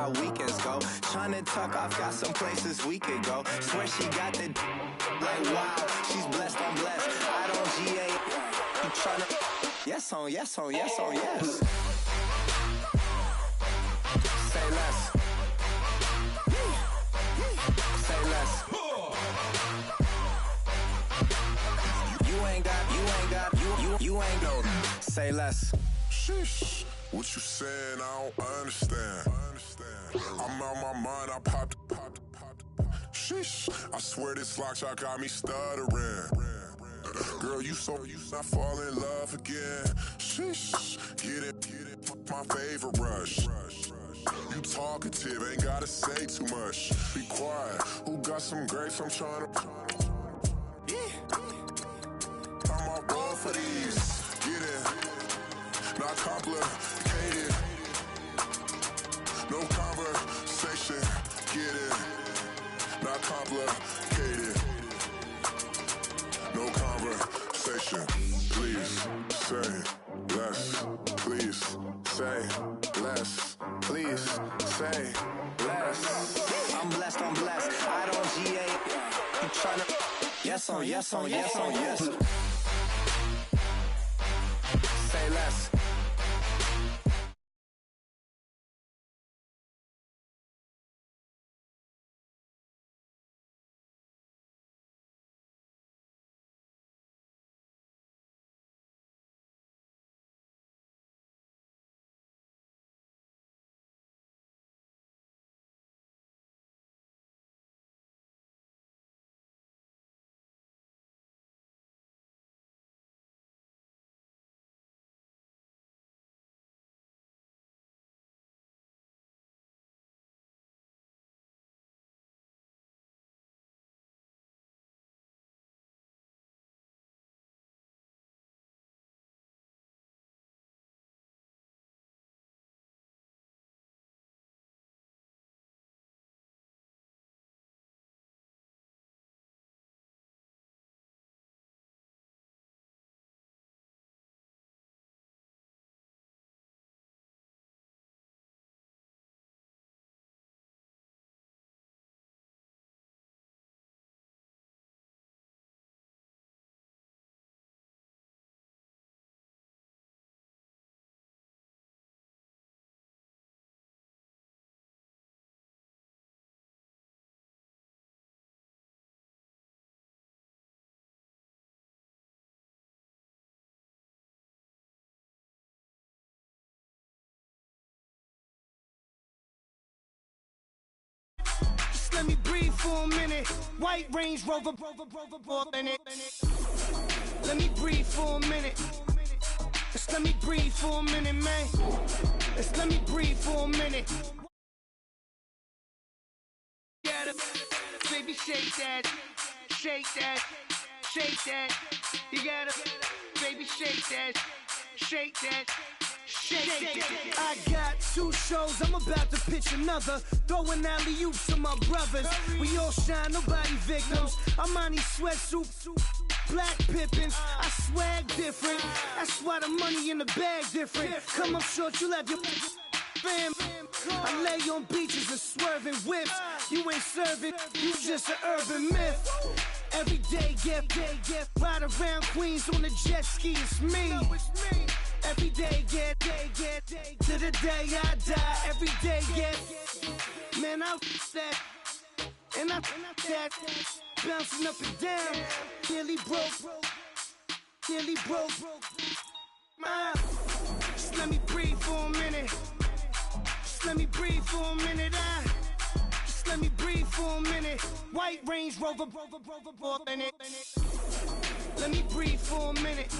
how weekends go. Tryna tuck off, got some places we could go. Swear she got the like wow, she's blessed, I'm blessed. I don't GA. You tryna yes on yes on yes on yes. Say less. Say less. You ain't no. Say less. Sheesh. What you saying? I don't understand. I'm out my mind. I popped. Sheesh. I swear this lock shot got me stuttering. Girl, you I fall in love again. Sheesh. Get it. My favorite rush. You talkative, ain't gotta say too much. Be quiet. Who got some grapes? I'm trying to. I'm all wrong for these. Get in. Not complicated. No conversation. Get in. Not complicated. No conversation. Please say less. Please say less. Please say less. I'm blessed, I'm blessed. I don't GA. You tryna yes on yes on yes on yes. Say less. Let me breathe for a minute. White Range Rover, in it. Let me breathe for a minute. Just let me breathe for a minute, man. Just let me breathe for a minute. Yeah, baby, shake that, shake that, shake that. You gotta, baby, shake that, shake that. I got 2 shows, I'm about to pitch another. Throwing alley-oops to my brothers. We all shine, nobody victims. I'm on these sweatsuits, black Pippins. I swag different, that's why the money in the bag different. Come up short, you'll have your fam. I lay on beaches and swerving whips. You ain't serving, you just an urban myth. Every day, get ride around Queens on a jet ski, it's me. Every day, get to the day I die. Every day, get man, I that and I that bouncing up and down. Nearly broke. Just let me breathe for a minute. Just let me breathe for a minute. Just let me breathe for a minute. White Range Rover, in it. Let me breathe for a minute.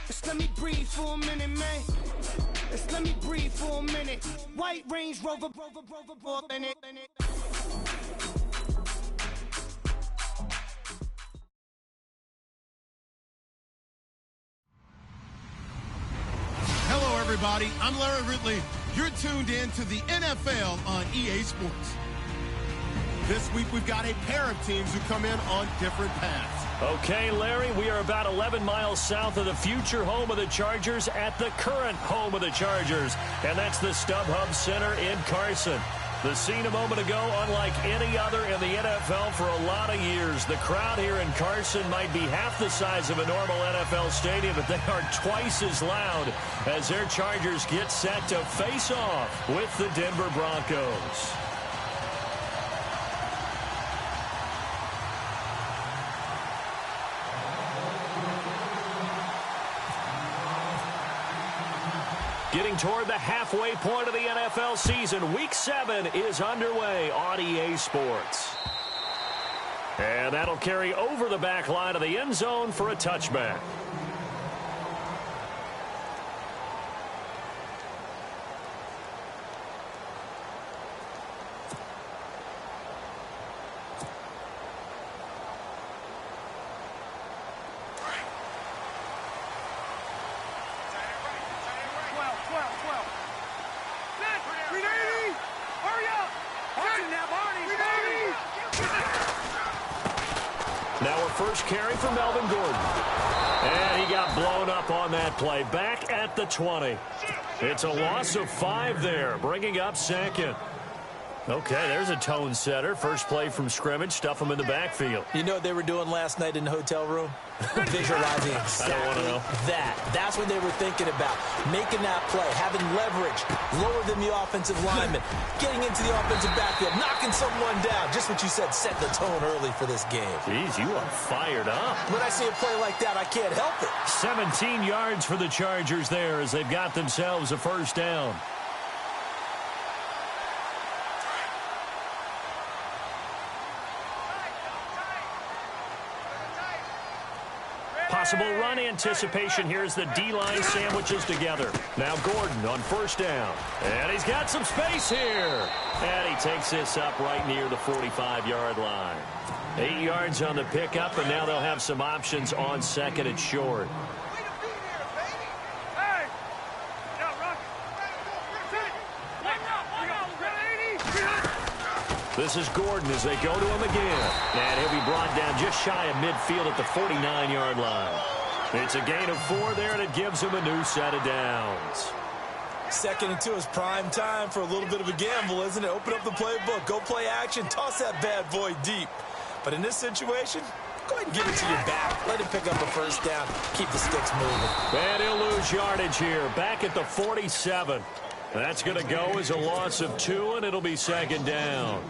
Just let me breathe for a minute, man. Just let me breathe for a minute. White Range Rover, in it. Hello, everybody. I'm Larry Ridley. You're tuned in to the NFL on EA Sports. This week, we've got a pair of teams who come in on different paths. Okay, Larry, we are about 11 miles south of the future home of the Chargers at the current home of the Chargers, and that's the StubHub Center in Carson. The scene a moment ago, unlike any other in the NFL for a lot of years. The crowd here in Carson might be half the size of a normal NFL stadium, but they are twice as loud as their Chargers get set to face off with the Denver Broncos. Getting toward the halfway point of the NFL season. Week 7 is underway on EA Sports. And that'll carry over the back line of the end zone for a touchback. First carry for Melvin Gordon. And he got blown up on that play. Back at the 20. It's a loss of 5 there, bringing up second. Okay, there's a tone setter. First play from scrimmage, stuff him in the backfield. You know what they were doing last night in the hotel room? Visualizing exactly that. That's what they were thinking about. Making that play, having leverage, lower than the offensive lineman, getting into the offensive backfield, knocking someone down. Just what you said, set the tone early for this game. Jeez, you are fired up. When I see a play like that, I can't help it. 17 yards for the Chargers there as they've got themselves a first down. Possible run anticipation here as the D-line sandwiches together. Now Gordon on first down. And he's got some space here. And he takes this up right near the 45-yard line. 8 yards on the pickup, and now they'll have some options on second and short. This is Gordon as they go to him again. And he'll be brought down just shy of midfield at the 49-yard line. It's a gain of 4 there, and it gives him a new set of downs. 2nd and 2 is prime time for a little bit of a gamble, isn't it? Open up the playbook, go play action, toss that bad boy deep. But in this situation, go ahead and give it to your back. Let him pick up a first down. Keep the sticks moving. And he'll lose yardage here. Back at the 47. That's going to go as a loss of 2, and it'll be second down.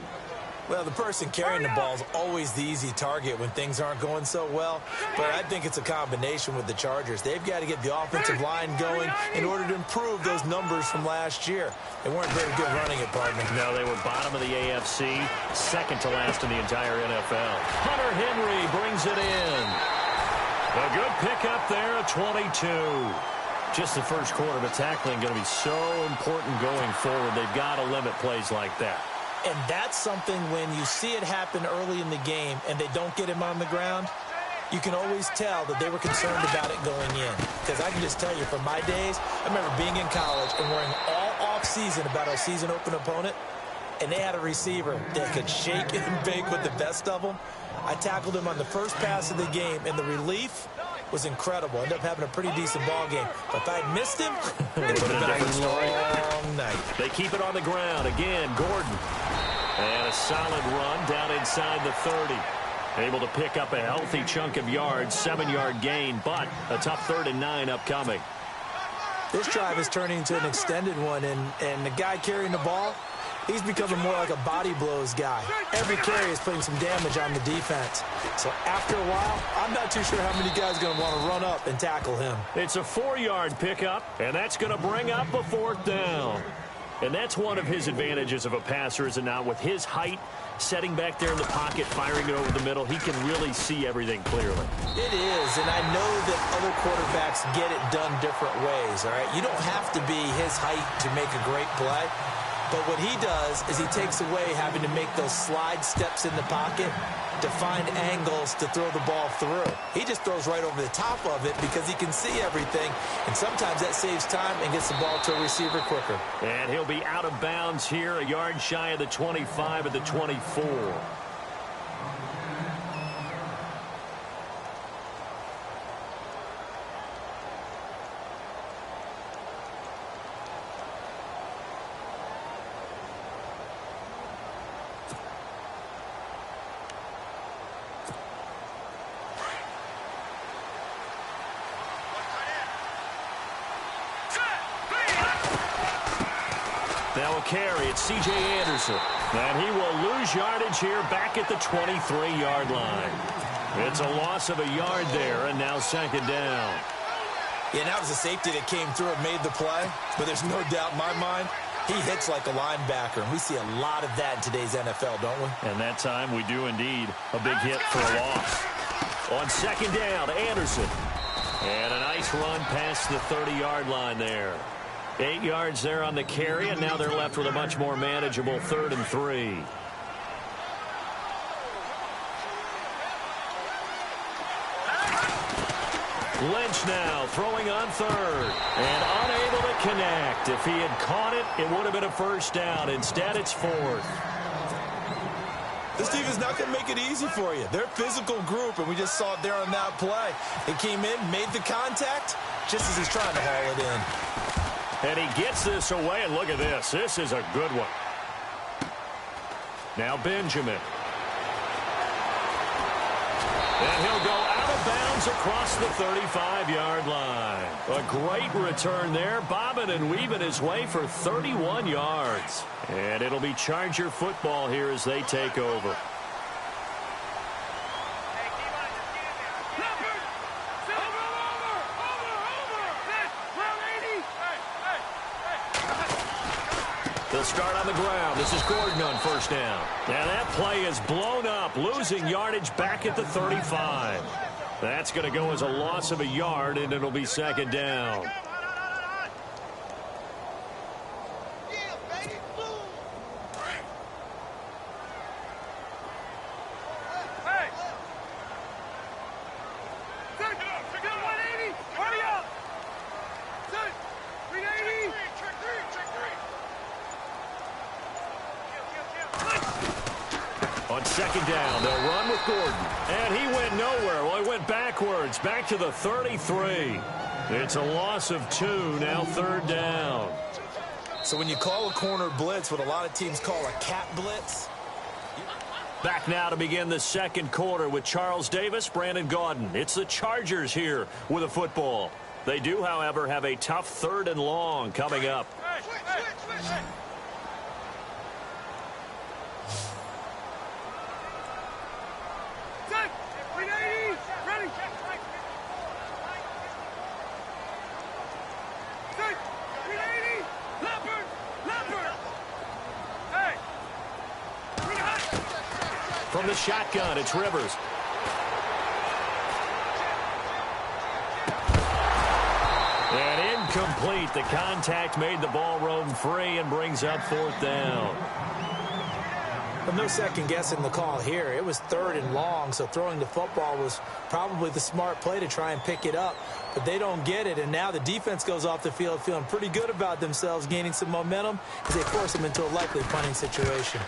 Well, the person carrying the ball is always the easy target when things aren't going so well. But I think it's a combination with the Chargers. They've got to get the offensive line going in order to improve those numbers from last year. They weren't very good running it, partner. No, they were bottom of the AFC, second to last in the entire NFL. Hunter Henry brings it in. A good pickup there at 22. Just the first quarter, but tackling going to be so important going forward. They've got to limit plays like that. And that's something when you see it happen early in the game and they don't get him on the ground, you can always tell that they were concerned about it going in. Because I can just tell you, from my days, I remember being in college and worrying all off-season about our season-open opponent, and they had a receiver that could shake and bake with the best of them. I tackled him on the first pass of the game, and the relief was incredible. Ended up having a pretty decent ball game. But if I'd missed him, it would have been a long night. They keep it on the ground. Again, Gordon. And a solid run down inside the 30. Able to pick up a healthy chunk of yards, 7-yard gain, but a tough 3rd and 9 upcoming. This drive is turning into an extended one, and the guy carrying the ball, he's becoming more like a body blows guy. Every carry is putting some damage on the defense. So after a while, I'm not too sure how many guys are going to want to run up and tackle him. It's a 4-yard pickup, and that's going to bring up a 4th down. And that's one of his advantages of a passer, is it not? With his height, setting back there in the pocket, firing it over the middle, he can really see everything clearly. It is, and I know that other quarterbacks get it done different ways, all right? You don't have to be his height to make a great play. But what he does is he takes away having to make those slide steps in the pocket to find angles to throw the ball through. He just throws right over the top of it because he can see everything, and sometimes that saves time and gets the ball to a receiver quicker. And he'll be out of bounds here, a yard shy of the 25 at the 24. Now a carry, it's C.J. Anderson. And he will lose yardage here back at the 23-yard line. It's a loss of a yard there, and now second down. Yeah, and that was a safety that came through and made the play. But there's no doubt in my mind, he hits like a linebacker. And we see a lot of that in today's NFL, don't we? And that time we do indeed. A big hit for a loss. On second down, Anderson. And a nice run past the 30-yard line there. 8 yards there on the carry, and now they're left with a much more manageable 3rd and 3. Lynch now throwing on 3rd and unable to connect. If he had caught it, it would have been a first down. Instead, it's 4th. This team is not going to make it easy for you. They're a physical group, and we just saw it there on that play. He came in, made the contact, just as he's trying to haul it in. And he gets this away, and look at this. This is a good one. Now Benjamin. And he'll go out of bounds across the 35-yard line. A great return there, bobbing and weaving his way for 31 yards. And it'll be Charger football here as they take over. They'll start on the ground. This is Gordon on first down. Now that play is blown up, losing yardage back at the 35. That's going to go as a loss of a yard, and it'll be second down. On second down, they'll run with Gordon. And he went nowhere. Well, he went backwards, back to the 33. It's a loss of 2, now 3rd down. So when you call a corner blitz, what a lot of teams call a cat blitz. Back now to begin the second quarter with Charles Davis, Brandon Gaudin. It's the Chargers here with a football. They do, however, have a tough 3rd and long coming up. From the shotgun, it's Rivers. And incomplete. The contact made the ball roam free and brings up 4th down. Well, no second guessing the call here. It was 3rd and long, so throwing the football was probably the smart play to try and pick it up. But they don't get it, and now the defense goes off the field feeling pretty good about themselves, gaining some momentum as they force them into a likely punting situation.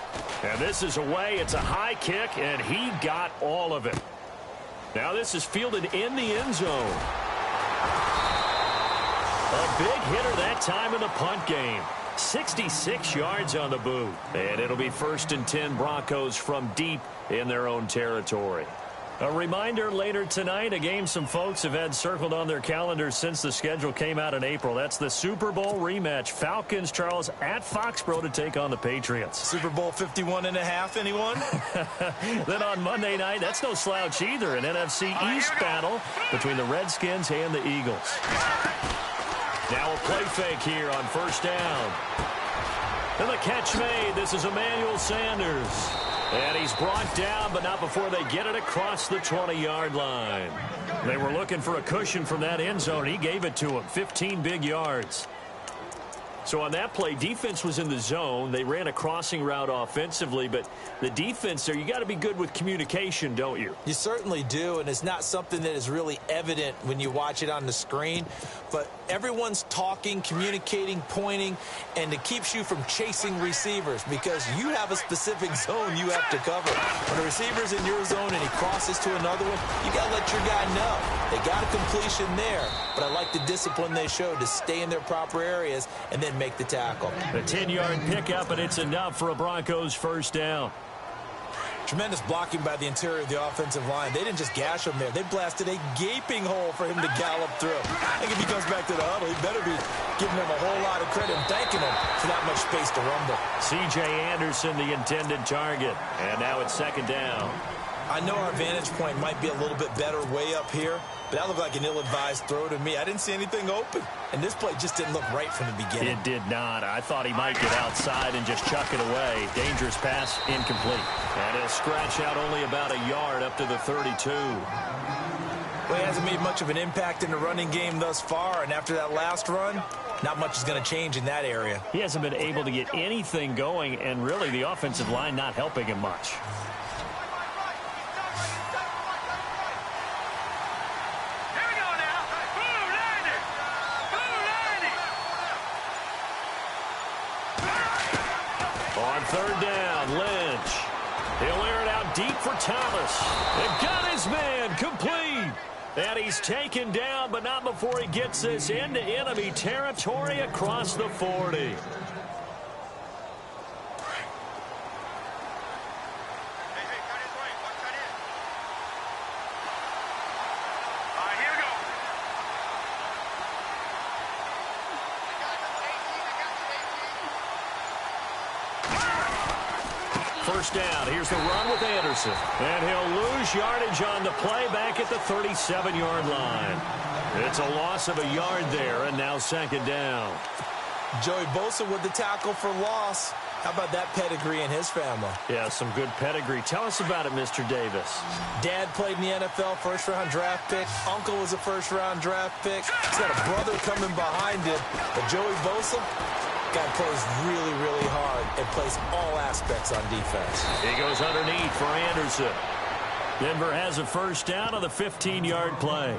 And this is away. It's a high kick, and he got all of it. Now this is fielded in the end zone. A big hitter that time in the punt game. 66 yards on the boot. And it'll be 1st and 10 Broncos from deep in their own territory. A reminder later tonight, a game some folks have had circled on their calendars since the schedule came out in April. That's the Super Bowl rematch. Falcons, Charles, at Foxborough to take on the Patriots. Super Bowl 51.5, anyone? Then on Monday night, that's no slouch either. An NFC East battle between the Redskins and the Eagles. Now a play fake here on first down. And the catch made. This is Emmanuel Sanders. And he's brought down, but not before they get it across the 20-yard line. They were looking for a cushion from that end zone. He gave it to him. 15 big yards. So on that play, defense was in the zone. They ran a crossing route offensively, but the defense there, you got to be good with communication, don't you? You certainly do, and it's not something that is really evident when you watch it on the screen. But everyone's talking, communicating, pointing, and it keeps you from chasing receivers because you have a specific zone you have to cover. When a receiver's in your zone and he crosses to another one, you got to let your guy know. They got a completion there, but I like the discipline they showed to stay in their proper areas and then make the tackle. A 10-yard pickup, and it's enough for a Broncos first down. Tremendous blocking by the interior of the offensive line. They didn't just gash him there. They blasted a gaping hole for him to gallop through. I think if he comes back to the huddle, he better be giving him a whole lot of credit and thanking him for that much space to rumble. C.J. Anderson, the intended target. And now it's second down. I know our vantage point might be a little bit better way up here, but that looked like an ill-advised throw to me. I didn't see anything open, and this play just didn't look right from the beginning. It did not. I thought he might get outside and just chuck it away. Dangerous pass, incomplete. And he'll scratch out only about a yard up to the 32. Well, he hasn't made much of an impact in the running game thus far, and after that last run, not much is going to change in that area. He hasn't been able to get anything going, and really the offensive line not helping him much. On third down, Lynch. He'll air it out deep for Thomas. They've got his man complete. And he's taken down, but not before he gets this into enemy territory across the 40. First down. Here's the run with Anderson. And he'll lose yardage on the play back at the 37-yard line. It's a loss of a yard there, and now second down. Joey Bosa with the tackle for loss. How about that pedigree in his family? Yeah, some good pedigree. Tell us about it, Mr. Davis. Dad played in the NFL, first-round draft pick. Uncle was a first-round draft pick. He's got a brother coming behind him. But Joey Bosa, guy plays really, really hard and plays all aspects on defense. He goes underneath for Anderson. Denver has a first down on the 15-yard play.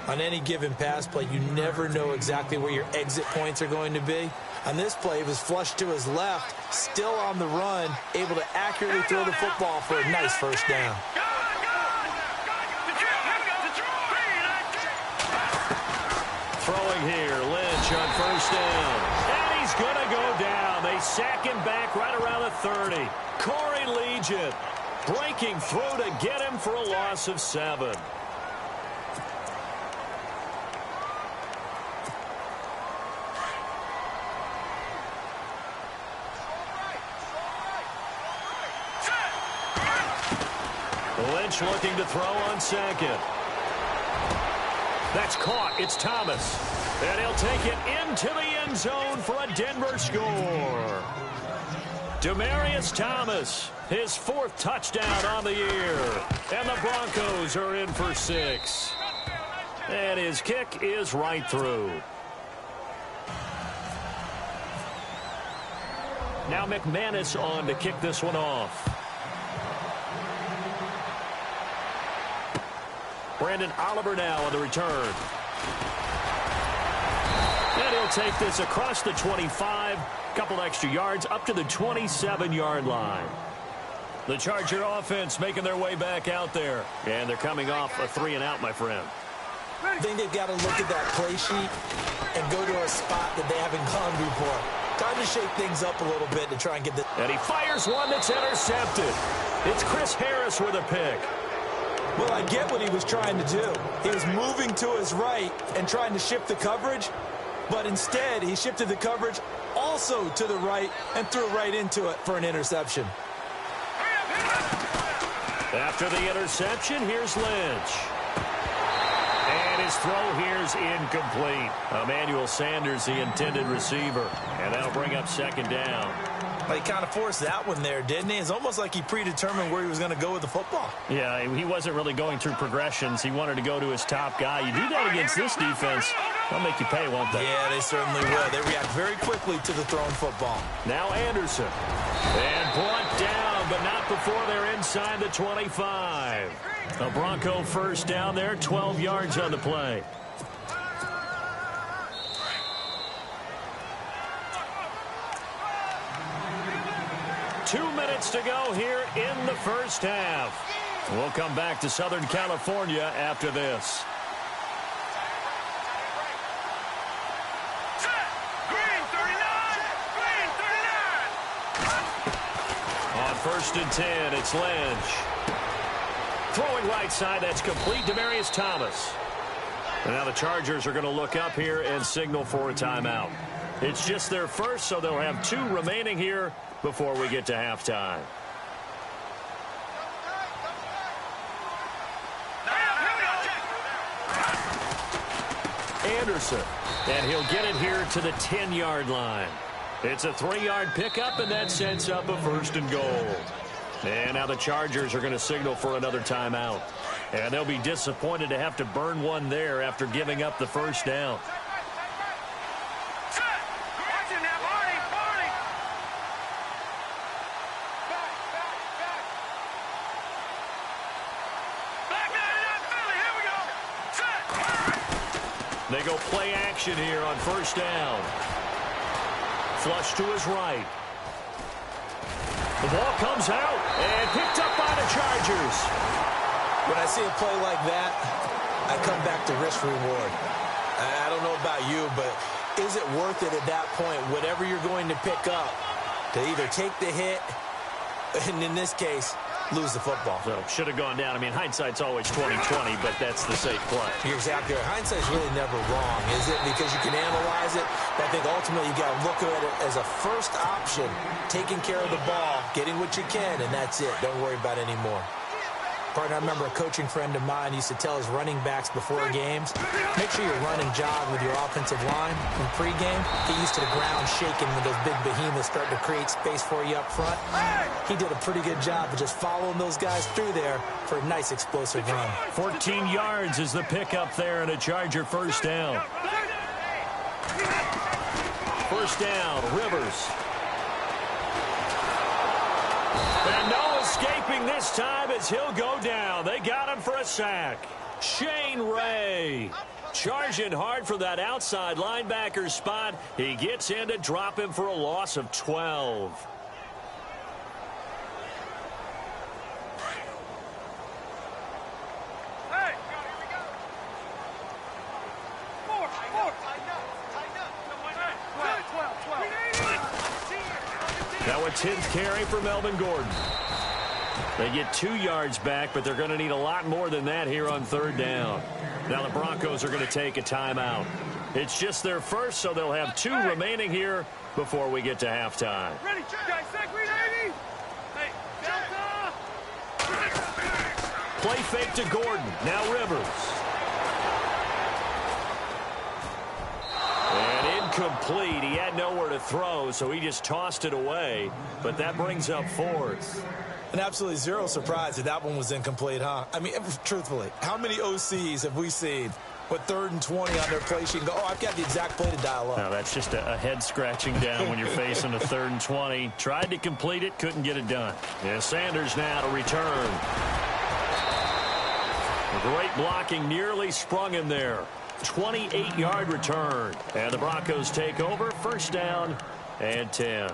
On any given pass play, you never know exactly where your exit points are going to be. On this play, it was flushed to his left, still on the run, able to accurately throw the football for a nice first down. Throwing here, Lynch on first down. And he's going to go down. They sack him back right around the 30. Corey Legion breaking through to get him for a loss of 7. Lynch looking to throw on second. That's caught. It's Thomas. And he'll take it into the end zone for a Denver score. Demaryius Thomas, his 4th touchdown on the year. And the Broncos are in for 6. And his kick is right through. Now McManus on to kick this one off. Brandon Oliver now on the return. And he'll take this across the 25. Couple extra yards up to the 27-yard line. The Charger offense making their way back out there. And they're coming off a 3-and-out, my friend. I think they've got to look at that play sheet and go to a spot that they haven't gone before. Time to shake things up a little bit to try and get the... And he fires one that's intercepted. It's Chris Harris with a pick. Well, I get what he was trying to do. He was moving to his right and trying to shift the coverage, but instead he shifted the coverage also to the right and threw right into it for an interception. After the interception, here's Lynch. And his throw here's incomplete. Emmanuel Sanders, the intended receiver. And that'll bring up second down. Well, he kind of forced that one there, didn't he? It's almost like he predetermined where he was going to go with the football. Yeah, he wasn't really going through progressions. He wanted to go to his top guy. You do that against this defense, They'll make you pay, won't they? Yeah, they certainly will. They react very quickly to the thrown football. Now Anderson. And brought down, but not before they're inside the 25. A Bronco first down there, 12 yards on the play. Two minutes to go here in the first half. We'll come back to Southern California after this. On 1st and 10, it's Lynch. Throwing right side, that's complete. Demaryius Thomas. And now the Chargers are going to look up here and signal for a timeout. It's just their first, so they'll have 2 remaining here before we get to halftime. Anderson, and he'll get it here to the 10-yard line. It's a 3-yard pickup, and that sets up a 1st and goal. And now the Chargers are going to signal for another timeout. And they'll be disappointed to have to burn one there after giving up the first down. They go play action here on 1st down. Flush to his right. The ball comes out and picked up by the Chargers. When I see a play like that, I come back to risk reward. I don't know about you, but is it worth it at that point, whatever you're going to pick up, to either take the hit, and in this case, lose the football? So should have gone down. I mean, hindsight's always 20/20, but that's the safe play. You're exactly right. Hindsight's really never wrong, is it? Because you can analyze it, but I think ultimately you got to look at it as a first option, taking care of the ball, getting what you can, and that's it. Don't worry about it anymore. Partner, I remember a coaching friend of mine used to tell his running backs before games, make sure you run and jog with your offensive line in pregame. Get used to the ground shaking when those big behemoths start to create space for you up front. He did a pretty good job of just following those guys through there for a nice explosive run. 14 yards is the pickup there, and a Charger first down. First down, Rivers. And no escaping this time as he'll go down. They got him for a sack. Shane Ray charging hard for that outside linebacker spot. He gets in to drop him for a loss of 12. Now a 10th carry for Melvin Gordon. They get 2 yards back, but they're going to need a lot more than that here on 3rd down. Now the Broncos are going to take a timeout. It's just their first, so they'll have 2 remaining here before we get to halftime. Ready, guys, ready? Hey, Delta! Play fake to Gordon. Now Rivers. And incomplete. He had nowhere to throw, so he just tossed it away. But that brings up 4th. And absolutely zero surprise that that one was incomplete, huh? I mean, truthfully, how many OCs have we seen with 3rd and 20 on their play sheet and go, oh, I've got the exact play to dial up? No, that's just a head scratching down when you're facing a 3rd and 20. Tried to complete it, couldn't get it done. Yeah, Sanders now to return. Great blocking, nearly sprung him there. 28-yard return. And the Broncos take over, 1st down and 10.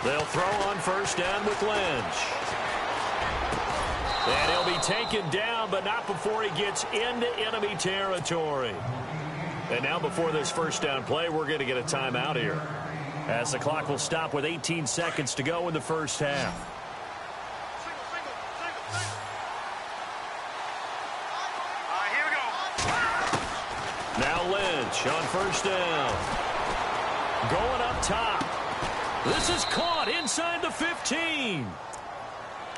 They'll throw on 1st down with Lynch. And he'll be taken down, but not before he gets into enemy territory. And now before this 1st down play, we're going to get a timeout here, as the clock will stop with 18 seconds to go in the first half. Now Lynch on 1st down. Going up top. This is caught inside the 15.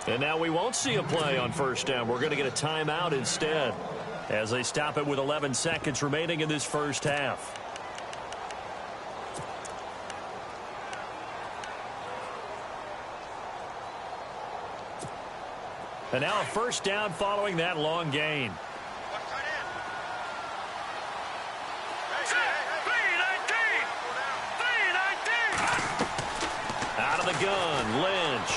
And now we won't see a play on 1st down. We're going to get a timeout instead, as they stop it with 11 seconds remaining in this first half. And now a first down following that long gain. Out of the gun, Lynch.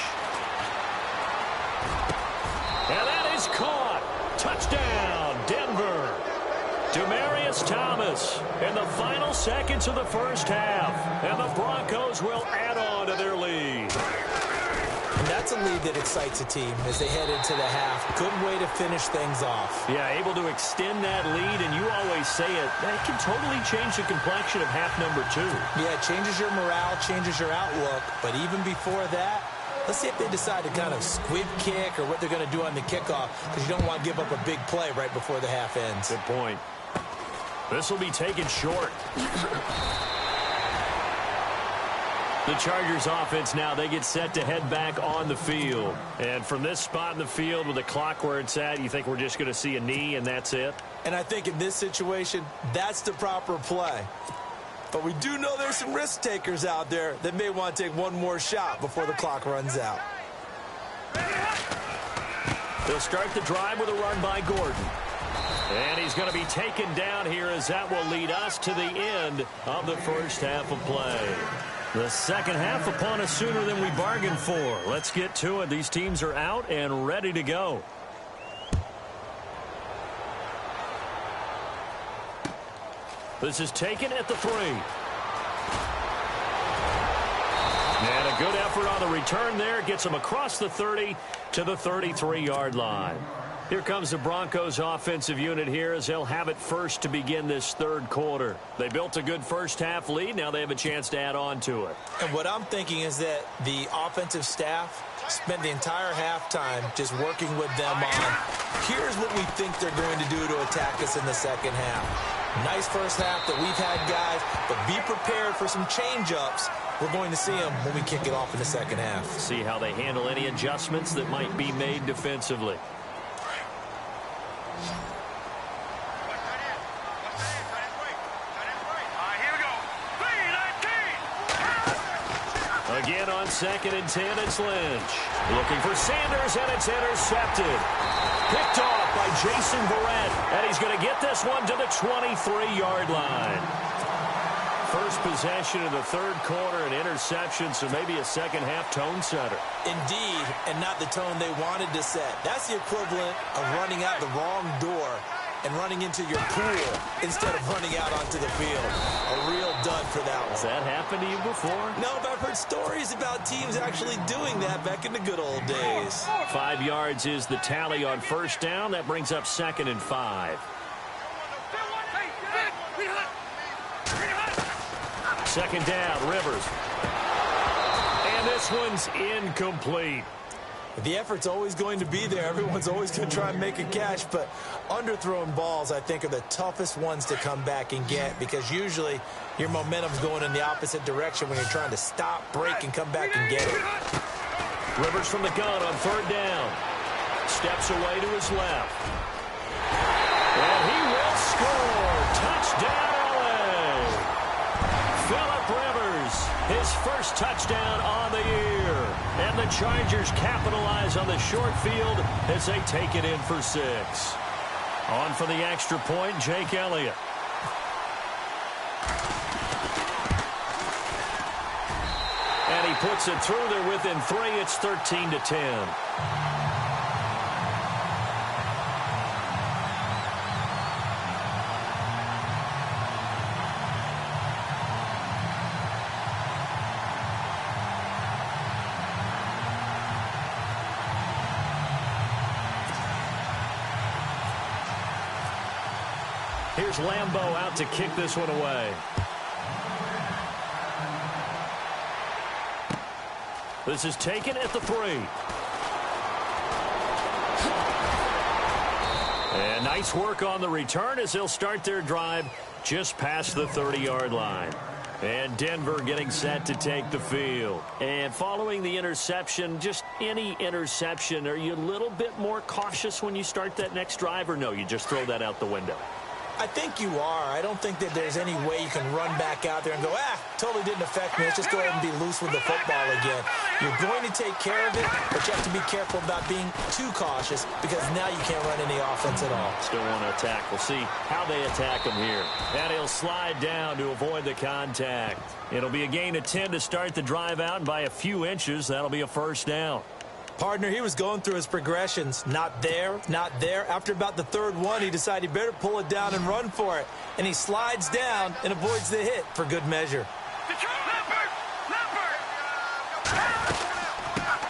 And that is caught. Touchdown, Denver. Demaryius Thomas in the final seconds of the first half. And the Broncos will add on to their lead. And that's a lead that excites a team as they head into the half. Good way to finish things off. Yeah, able to extend that lead, and you always say it, that can totally change the complexion of half number 2. Yeah, it changes your morale, changes your outlook. But even before that, let's see if they decide to kind of squib kick or what they're going to do on the kickoff, because you don't want to give up a big play right before the half ends. Good point. This will be taken short. The Chargers offense now, they get set to head back on the field. And from this spot in the field with the clock where it's at, you think we're just going to see a knee and that's it? And I think in this situation, that's the proper play. But we do know there's some risk takers out there that may want to take one more shot before the clock runs out. They'll start the drive with a run by Gordon. And he's going to be taken down here as that will lead us to the end of the first half of play. The second half upon us sooner than we bargained for. Let's get to it. These teams are out and ready to go. This is taken at the 3. And a good effort on the return there. Gets him across the 30 to the 33-yard line. Here comes the Broncos offensive unit here as they'll have it first to begin this third quarter. They built a good first half lead. Now they have a chance to add on to it. And what I'm thinking is that the offensive staff spent the entire halftime just working with them on, here's what we think they're going to do to attack us in the second half. Nice first half that we've had, guys, but be prepared for some change-ups. We're going to see them when we kick it off in the second half. See how they handle any adjustments that might be made defensively. Again on 2nd and 10, it's Lynch. Looking for Sanders, and it's intercepted. Picked off by Jason Verrett, and he's going to get this one to the 23-yard line. First possession of the third quarter, an interception, so maybe a second-half tone setter. Indeed, and not the tone they wanted to set. That's the equivalent of running out the wrong door and running into your pool instead of running out onto the field. A real dud for that one. Has that happened to you before? No, but I've heard stories about teams actually doing that back in the good old days. 5 yards is the tally on first down. That brings up 2nd and 5. Second down, Rivers. And this one's incomplete. The effort's always going to be there. Everyone's always going to try and make a catch, but underthrown balls, I think, are the toughest ones to come back and get because usually your momentum's going in the opposite direction when you're trying to stop, break, and come back and get it. Rivers from the gun on third down. Steps away to his left. And he will score. Touchdown, LA. Phillip Rivers, his first touchdown on the year. And the Chargers capitalize on the short field as they take it in for 6. On for the extra point, Jake Elliott. And he puts it through there within 3. It's 13-10. Here's Lambeau out to kick this one away. This is taken at the 3. And nice work on the return as they'll start their drive just past the 30-yard line. And Denver getting set to take the field. And following the interception, just any interception, are you a little bit more cautious when you start that next drive, or no, you just throw that out the window? I think you are. I don't think that there's any way you can run back out there and go, totally didn't affect me. Let's just go ahead and be loose with the football again. You're going to take care of it, but you have to be careful about being too cautious because now you can't run any offense at all. Still want to attack. We'll see how they attack him here. And he'll slide down to avoid the contact. It'll be a gain of 10 to start the drive out, and by a few inches, that'll be a first down. Partner, he was going through his progressions. Not there, not there. After about the third one, he decided he better pull it down and run for it. And he slides down and avoids the hit for good measure.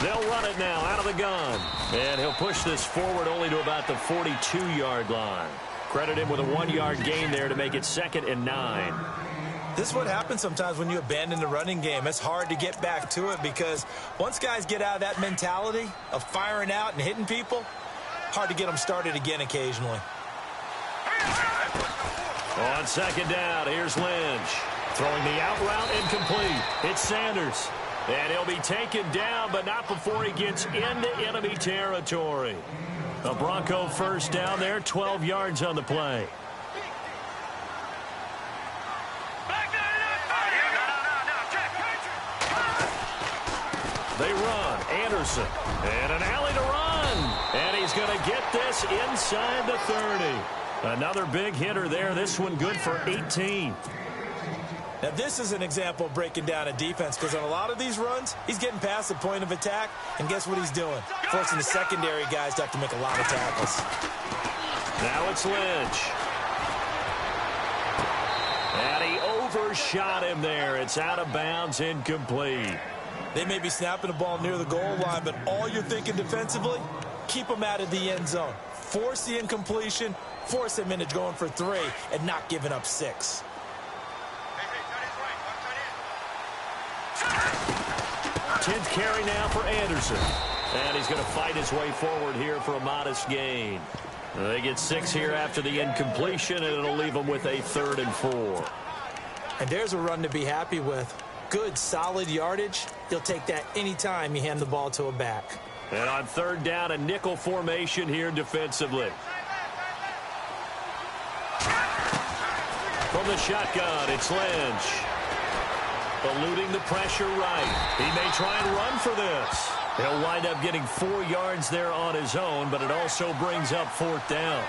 They'll run it now out of the gun. And he'll push this forward only to about the 42-yard line. Credit him with a 1-yard gain there to make it 2nd and 9. This is what happens sometimes when you abandon the running game. It's hard to get back to it because once guys get out of that mentality of firing out and hitting people, hard to get them started again occasionally. On 2nd down, here's Lynch. Throwing the out route incomplete. It's Sanders. And he'll be taken down, but not before he gets into enemy territory. A Bronco first down there, 12 yards on the play. They run. Anderson. And an alley to run. And he's going to get this inside the 30. Another big hitter there. This one good for 18. Now, this is an example of breaking down a defense because on a lot of these runs, he's getting past the point of attack, and guess what he's doing? Forcing the secondary guys to have to make a lot of tackles. Now it's Lynch. And he overshot him there. It's out of bounds, incomplete. They may be snapping the ball near the goal line, but all you're thinking defensively, keep them out of the end zone. Force the incompletion, force them into going for 3, and not giving up 6. 10th carry now for Anderson. And he's going to fight his way forward here for a modest gain. They get 6 here after the incompletion, and it'll leave them with a 3rd and 4. And there's a run to be happy with. Good, solid yardage. You'll take that anytime you hand the ball to a back. And on 3rd down, a nickel formation here defensively. From the shotgun, it's Lynch. Eluding the pressure right. He may try and run for this. He'll wind up getting 4 yards there on his own, but it also brings up 4th down.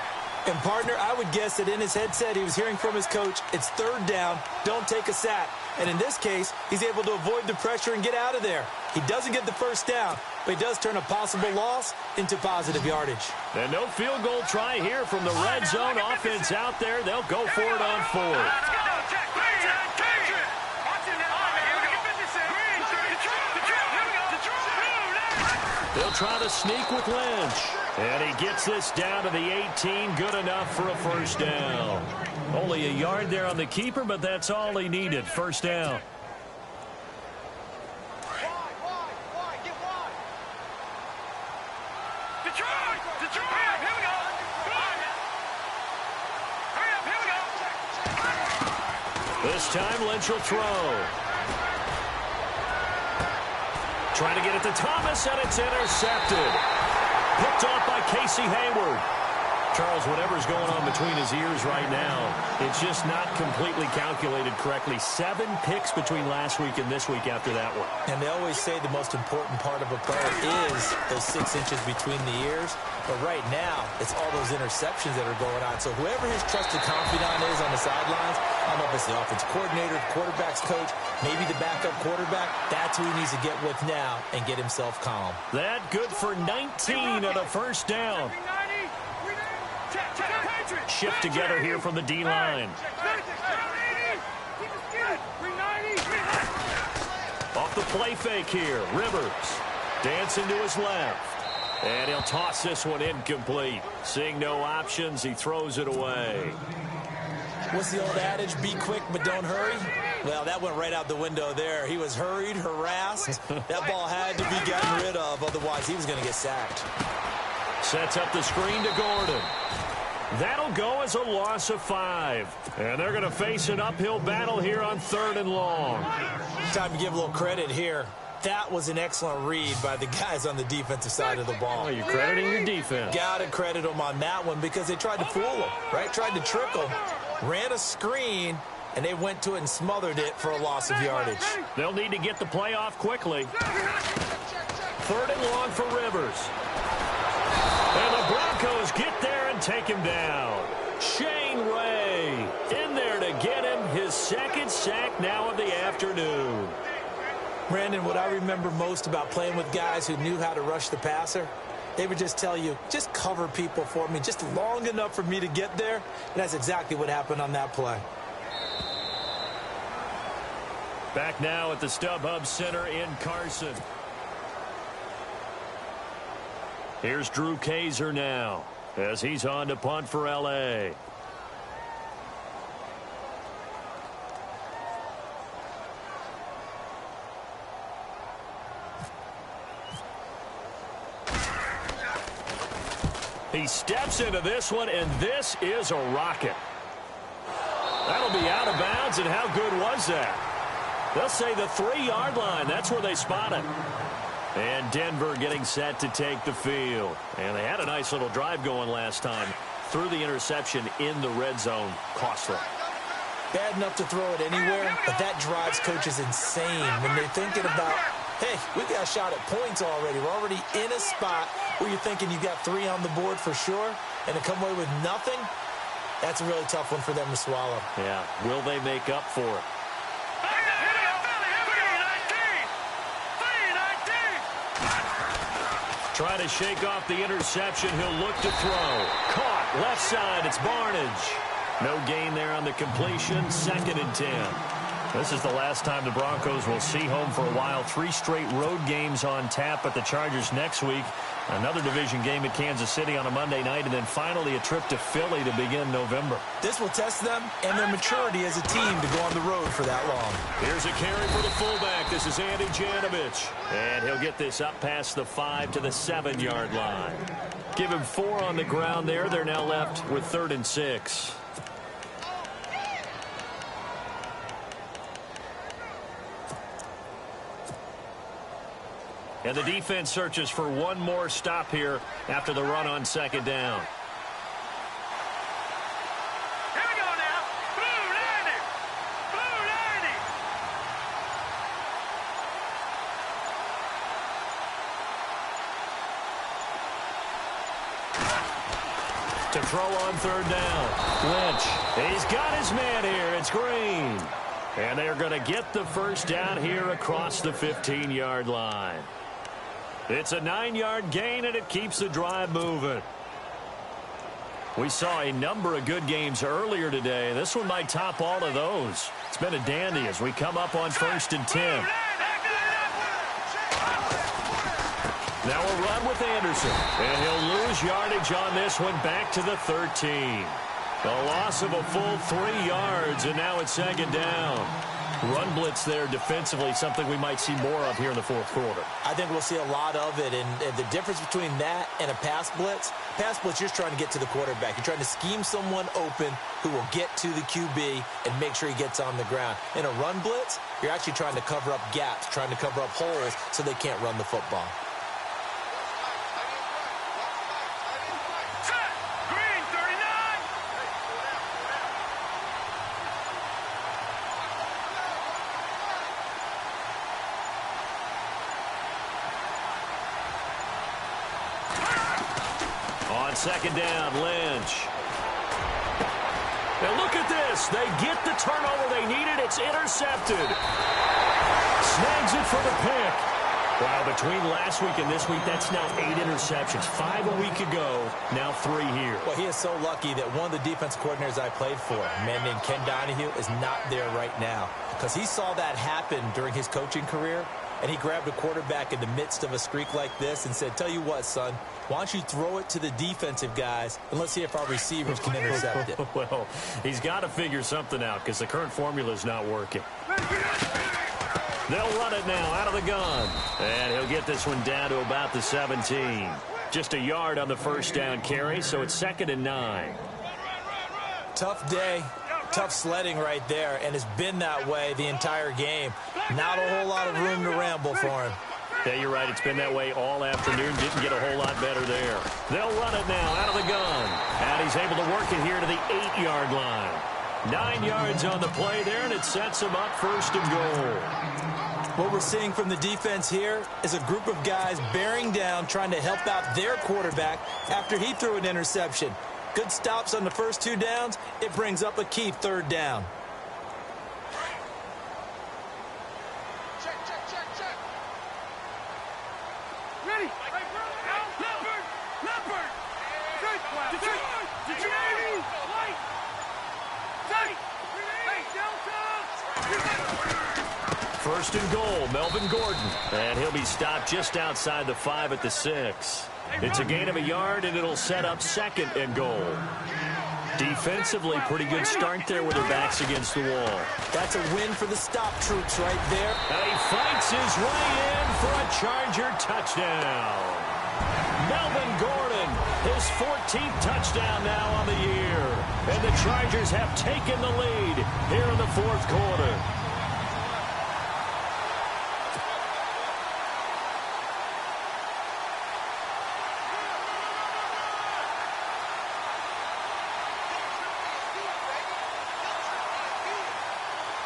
And, partner, I would guess that in his headset he was hearing from his coach, it's 3rd down, don't take a sack. And in this case, he's able to avoid the pressure and get out of there. He doesn't get the first down, but he does turn a possible loss into positive yardage. And no field goal try here from the red zone offense out there. They'll go for it on 4th. They'll try to sneak with Lynch. And he gets this down to the 18. Good enough for a first down. Only a yard there on the keeper, but that's all he needed. First down. This time, Lynch will throw. Trying to get it to Thomas, and it's intercepted. Picked off by Casey Hayward. Charles, whatever's going on between his ears right now, it's just not completely calculated correctly. 7 picks between last week and this week after that one. And they always say the most important part of a player is those 6 inches between the ears. But right now, it's all those interceptions that are going on. So whoever his trusted confidant is on the sidelines, I don't know if it's the offensive coordinator, the quarterback's coach, maybe the backup quarterback, that's who he needs to get with now and get himself calm. That good for 19 and a first down. Shift together here from the D-line. Off the play fake here. Rivers dancing to his left. And he'll toss this one incomplete. Seeing no options, he throws it away. What's the old adage? Be quick, but don't hurry. Well, that went right out the window there. He was hurried, harassed. That ball had to be gotten rid of. Otherwise, he was going to get sacked. Sets up the screen to Gordon. That'll go as a loss of 5. And they're going to face an uphill battle here on 3rd and long. Time to give a little credit here. That was an excellent read by the guys on the defensive side of the ball. Oh, you're crediting your defense. Got to credit them on that one because they tried to fool them, right? Tried to trick them, ran a screen, and they went to it and smothered it for a loss of yardage. They'll need to get the play off quickly. 3rd and long for Rivers. And the Broncos get there and take him down. Shane Ray in there to get him his 2nd sack now of the afternoon. Brandon, what I remember most about playing with guys who knew how to rush the passer, they would just tell you, just cover people for me, just long enough for me to get there. And that's exactly what happened on that play. Back now at the StubHub Center in Carson. Here's Drew Kaiser now as he's on to punt for L.A. He steps into this one, and this is a rocket. That'll be out of bounds, and how good was that? They'll say the 3-yard line. That's where they spot it. And Denver getting set to take the field. And they had a nice little drive going last time. Threw the interception in the red zone. Costly. Bad enough to throw it anywhere, but that drives coaches insane when they're thinking about, hey, we got a shot at points already. We're already in a spot where you're thinking you got 3 on the board for sure, and to come away with nothing, that's a really tough one for them to swallow. Yeah, will they make up for it? Trying to shake off the interception. He'll look to throw. Caught. Left side. It's Barnage. No gain there on the completion. 2nd and 10. This is the last time the Broncos will see home for a while. 3 straight road games on tap at the Chargers next week. Another division game at Kansas City on a Monday night, and then finally a trip to Philly to begin November. This will test them and their maturity as a team to go on the road for that long. Here's a carry for the fullback. This is Andy Janovich. And he'll get this up past the 5 to the 7-yard line. Give him 4 on the ground there. They're now left with 3rd and 6. And the defense searches for one more stop here after the run on 2nd down. Here we go now. Blue 90. Blue 90. To throw on 3rd down. Lynch. He's got his man here. It's Green. And they're going to get the 1st down here across the 15-yard line. It's a 9-yard gain, and it keeps the drive moving. We saw a number of good games earlier today. This one might top all of those. It's been a dandy as we come up on 1st and 10. Now a run with Anderson. And he'll lose yardage on this one back to the 13. A loss of a full 3 yards, and now it's 2nd down. Run blitz there defensively, something we might see more of here in the 4th quarter. I think we'll see a lot of it, and the difference between that and a pass blitz, you're trying to get to the quarterback. You're trying to scheme someone open who will get to the QB and make sure he gets on the ground. In a run blitz, you're actually trying to cover up gaps, trying to cover up holes so they can't run the football. On 2nd down, Lynch. Now look at this. They get the turnover they needed. It's intercepted. Snags it for the pick. Wow, between last week and this week, that's now 8 interceptions. 5 a week ago, now 3 here. Well, he is so lucky that one of the defense coordinators I played for, a man named Ken Donahue, is not there right now. Because he saw that happen during his coaching career, and he grabbed a quarterback in the midst of a streak like this and said, tell you what, son, why don't you throw it to the defensive guys, and let's see if our receivers can intercept it. Well, he's got to figure something out because the current formula is not working. They'll run it now out of the gun. And he'll get this one down to about the 17. Just a yard on the 1st down carry, so it's 2nd and 9. Tough day. tough sledding right there, and it's been that way the entire game. Not a whole lot of room to ramble for him. Yeah, you're right. It's been that way all afternoon. Didn't get a whole lot better there. They'll run it now out of the gun. And he's able to work it here to the 8-yard line. 9 yards on the play there, and it sets him up first and goal. What we're seeing from the defense here is a group of guys bearing down, trying to help out their quarterback after he threw an interception. Good stops on the first 2 downs. It brings up a key 3rd down. Ready? Leopard! First and goal, Melvin Gordon. And he'll be stopped just outside the 5 at the 6. It's a gain of a yard, and it'll set up 2nd and goal. Defensively, pretty good start there with their backs against the wall. That's a win for the stop troops right there. And he fights his way in for a Charger touchdown. Melvin Gordon, his 14th touchdown now on the year. And the Chargers have taken the lead here in the 4th quarter.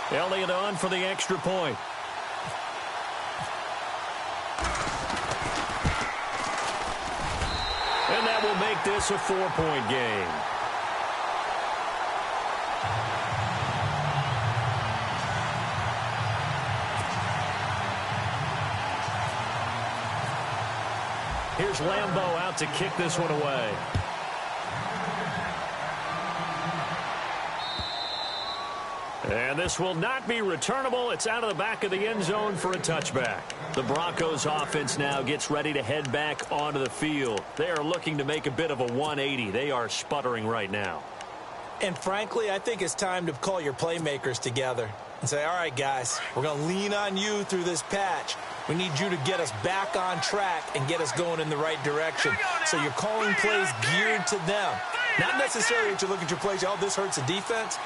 Elliott on for the extra point. And that will make this a 4-point game. Here's Lambeau out to kick this one away. And this will not be returnable. It's out of the back of the end zone for a touchback. The Broncos offense now gets ready to head back onto the field. They are looking to make a bit of a 180. They are sputtering right now. And frankly, I think it's time to call your playmakers together and say, all right, guys, we're going to lean on you through this patch. We need you to get us back on track and get us going in the right direction. So you're calling plays geared to them. Not necessarily that you look at your plays, oh, this hurts the defense.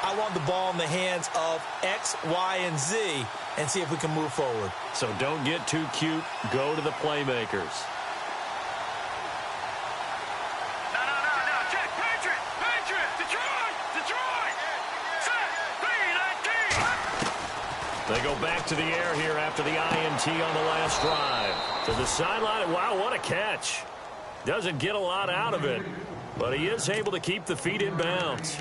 I want the ball in the hands of X, Y, and Z and see if we can move forward. So don't get too cute. Go to the playmakers. No. Check. Patriot. Detroit. Set. They go back to the air here after the INT on the last drive. To the sideline. Wow, what a catch. Doesn't get a lot out of it, but he is able to keep the feet in bounds.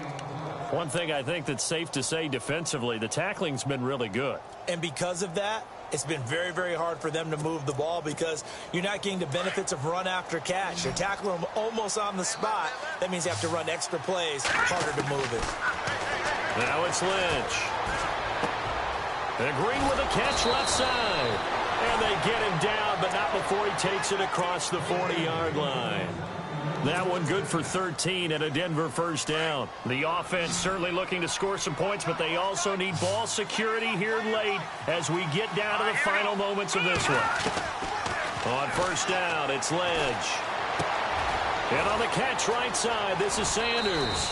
One thing I think that's safe to say defensively, the tackling's been really good. And because of that, it's been very, very hard for them to move the ball because you're not getting the benefits of run after catch. They're tackling them almost on the spot. That means you have to run extra plays, harder to move it. Now it's Lynch. And Green with a catch left side. And they get him down, but not before he takes it across the 40-yard line. That one good for 13 and a Denver first down. The offense certainly looking to score some points, but they also need ball security here late as we get down to the final moments of this one. On first down, it's Ledge. And on the catch right side, this is Sanders.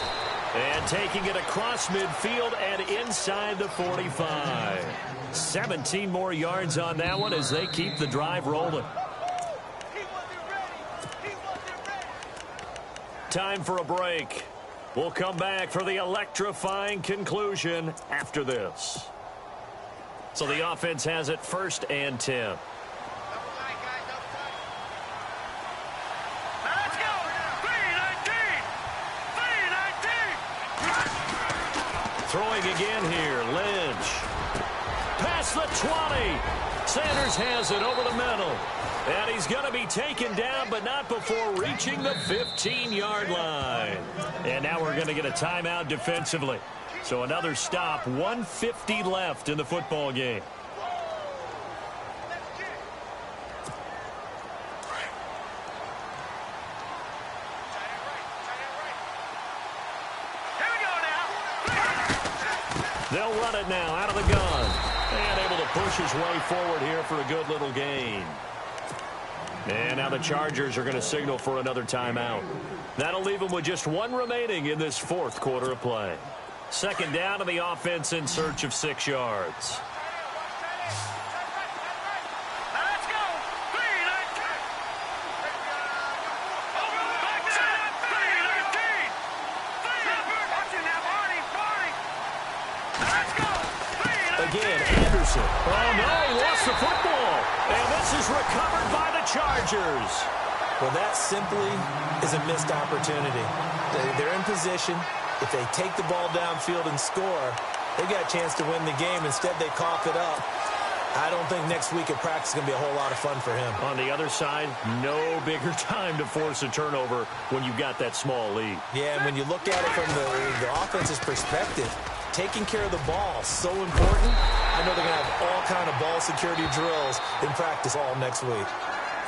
And taking it across midfield and inside the 45. 17 more yards on that one as they keep the drive rolling. Time for a break. We'll come back for the electrifying conclusion after this. So the offense has it 1st and 10. Throwing again here, Lynch. Past the 20. Sanders has it over the middle. And he's going to be taken down, but not before reaching the 15-yard line. And now we're going to get a timeout defensively. So another stop, 1:50 left in the football game. They'll run it now out of the gun. And able to push his way forward here for a good little gain. And now the Chargers are going to signal for another timeout. That'll leave them with just one remaining in this 4th quarter of play. Second down, and the offense in search of 6 yards. Again, Anderson. Oh, no, he lost the football. And this is recovered by the Chargers. Well, that simply is a missed opportunity. They're in position. If they take the ball downfield and score, they got a chance to win the game. Instead, they cough it up. I don't think next week at practice is going to be a whole lot of fun for him. On the other side, no bigger time to force a turnover when you've got that small lead. Yeah, and when you look at it from the offense's perspective, taking care of the ball, so important. I know they're going to have all kind of ball security drills in practice all next week.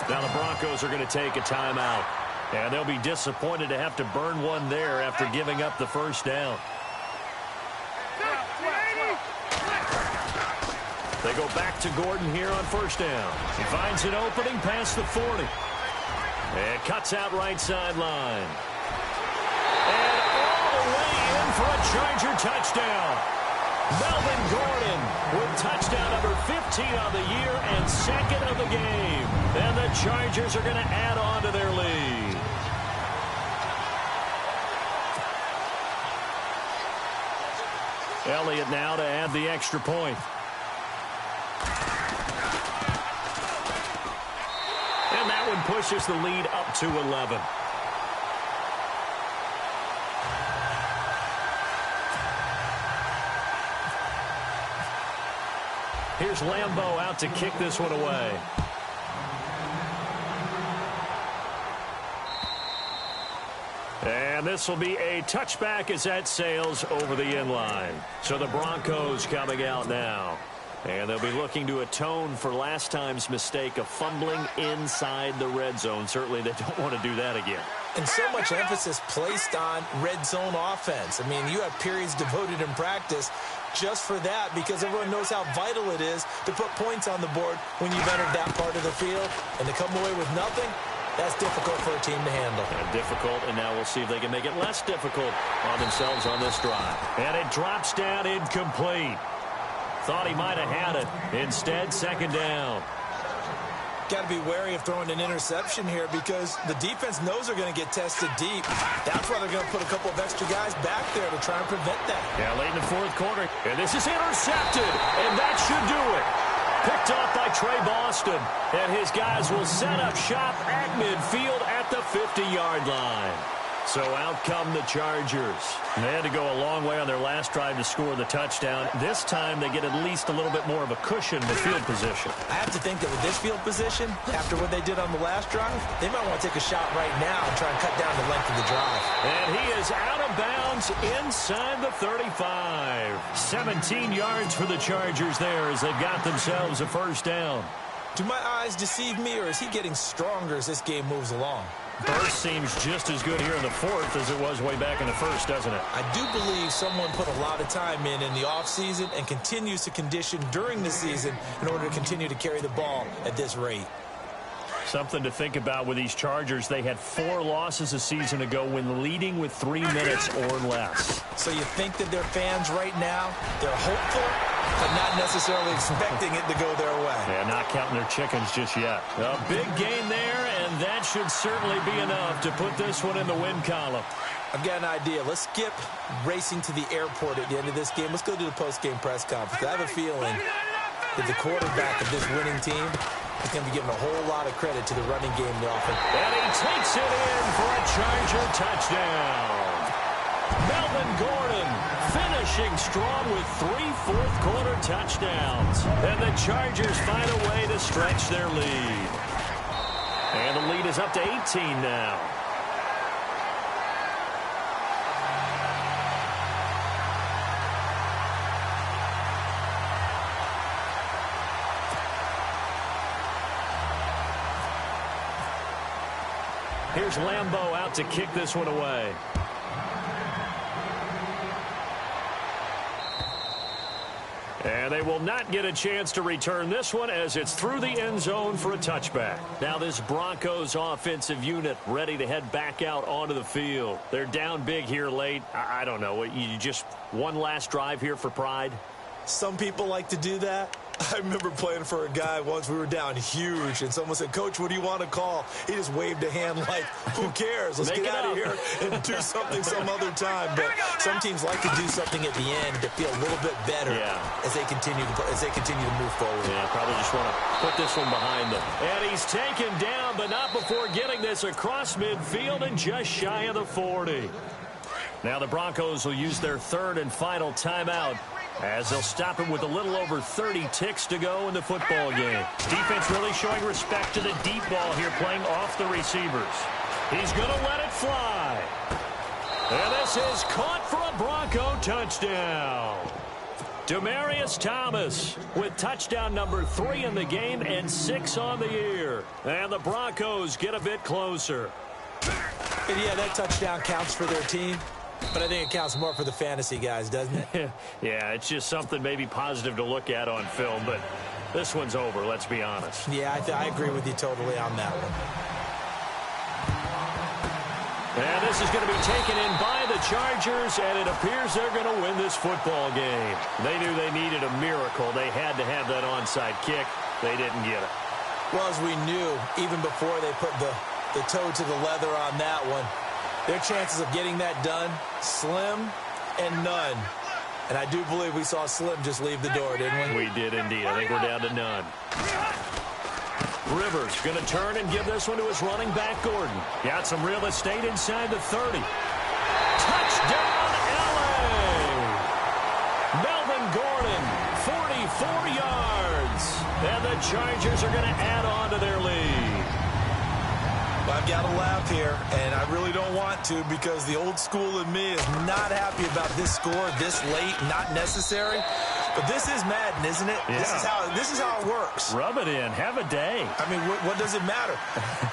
Now the Broncos are going to take a timeout. And they'll be disappointed to have to burn one there after giving up the first down. They go back to Gordon here on first down. He finds an opening past the 40. And cuts out right sideline. And all the way in for a Charger touchdown. Melvin Gordon with touchdown number 15 on the year and second of the game. And the Chargers are going to add on to their lead. Elliott now to add the extra point. And that one pushes the lead up to 11. Here's Lambeau out to kick this one away. And this will be a touchback as that sails over the inline. So the Broncos coming out now. And they'll be looking to atone for last time's mistake of fumbling inside the red zone. Certainly they don't want to do that again. And so much emphasis placed on red zone offense. I mean, you have periods devoted in practice just for that because everyone knows how vital it is to put points on the board when you've entered that part of the field. And to come away with nothing, that's difficult for a team to handle. Difficult, and now we'll see if they can make it less difficult on themselves on this drive. And it drops down incomplete. Thought he might have had it. Instead, second down. Got to be wary of throwing an interception here because the defense knows they're going to get tested deep. That's why they're going to put a couple of extra guys back there to try and prevent that. Yeah, late in the fourth quarter. And this is intercepted, and that should do it. Picked off by Trey Boston. And his guys will set up shop at midfield at the 50-yard line. So out come the Chargers. And they had to go a long way on their last drive to score the touchdown. This time they get at least a little bit more of a cushion with field position. I have to think that with this field position, after what they did on the last drive, they might want to take a shot right now and try and cut down the length of the drive. And he is out of bounds inside the 35. 17 yards for the Chargers there as they've got themselves a first down. Do my eyes deceive me, or is he getting stronger as this game moves along? Burst seems just as good here in the fourth as it was way back in the first, doesn't it? I do believe someone put a lot of time in the offseason and continues to condition during the season in order to continue to carry the ball at this rate. Something to think about with these Chargers. They had 4 losses a season ago when leading with 3 minutes or less. So you think that their fans right now, they're hopeful, but not necessarily expecting it to go their way. Yeah, not counting their chickens just yet. A big gain there, and that should certainly be enough to put this one in the win column. I've got an idea. Let's skip racing to the airport at the end of this game. Let's go to the post-game press conference. I have a feeling that the quarterback of this winning team is going to be given a whole lot of credit to the running game in the offense. And he takes it in for a Charger touchdown. Melvin Gordon finishing strong with 3 fourth-quarter touchdowns. And the Chargers find a way to stretch their lead. And the lead is up to 18 now. Here's Lambeau out to kick this one away. And they will not get a chance to return this one as it's through the end zone for a touchback. Now this Broncos offensive unit ready to head back out onto the field. They're down big here late. I don't know. You just one last drive here for pride? Some people like to do that. I remember playing for a guy once. We were down huge, and someone said, "Coach, what do you want to call?" He just waved a hand like, who cares? Let's get out of here and do something some other time. But some teams like to do something at the end to feel a little bit better as they continue to move forward. Yeah, probably just want to put this one behind them. And he's taken down, but not before getting this across midfield and just shy of the 40. Now the Broncos will use their third and final timeout, as they'll stop him with a little over 30 ticks to go in the football game. Defense really showing respect to the deep ball here, playing off the receivers. He's going to let it fly. And this is caught for a Bronco touchdown. Demaryius Thomas with touchdown number 3 in the game and 6 on the year. And the Broncos get a bit closer. And yeah, that touchdown counts for their team. But I think it counts more for the fantasy guys, doesn't it? Yeah, it's just something maybe positive to look at on film, but this one's over, let's be honest. Yeah, I agree with you totally on that one. And this is going to be taken in by the Chargers, and it appears they're going to win this football game. They knew they needed a miracle. They had to have that onside kick. They didn't get it. Well, as we knew, even before they put the toe to the leather on that one, their chances of getting that done, slim and none. And I do believe we saw Slim just leave the door, didn't we? We did indeed. I think we're down to none. Rivers going to turn and give this one to his running back, Gordon. Got some real estate inside the 30. Touchdown, LA! Melvin Gordon, 44 yards. And the Chargers are going to add on to their lead. I've got to laugh here, and I really don't want to because the old school in me is not happy about this score this late, not necessary. But this is Madden, isn't it? Yeah. This is how it works. Rub it in. Have a day. I mean, what does it matter?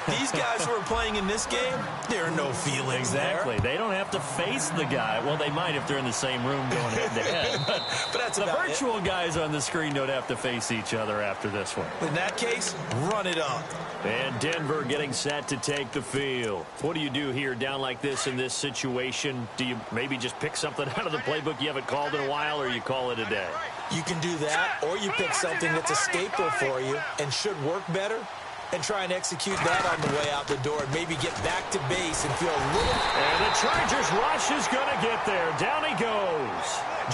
These guys who are playing in this game, there are no feelings exactly. there. They don't have to face the guy. Well, they might if they're in the same room going head-to-head. But that's the virtual guys on the screen don't have to face each other after this one. In that case, run it up. And Denver getting set to take the field. What do you do here down like this in this situation? Do you maybe just pick something out of the playbook you haven't called in a while, or you call it a day? You can do that, or you pick something that's a staple for you and should work better and try and execute that on the way out the door and maybe get back to base and feel a little... And the Chargers rush is going to get there. Down he goes.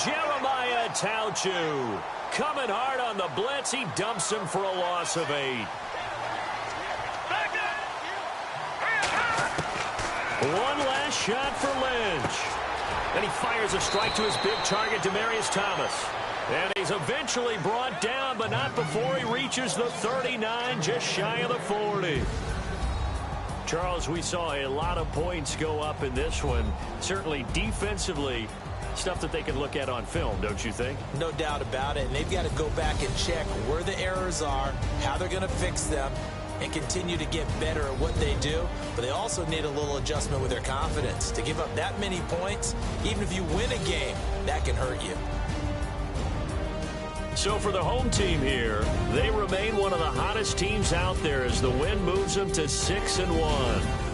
Jeremiah Tauchu coming hard on the blitz. He dumps him for a loss of 8. One last shot for Lynch. And he fires a strike to his big target, Demaryius Thomas. And he's eventually brought down, but not before he reaches the 39, just shy of the 40. Charles, we saw a lot of points go up in this one. Certainly defensively, stuff that they can look at on film, don't you think? No doubt about it. And they've got to go back and check where the errors are, how they're going to fix them, and continue to get better at what they do. But they also need a little adjustment with their confidence. To give up that many points, even if you win a game, that can hurt you. So for the home team here, they remain one of the hottest teams out there as the win moves them to 6-1.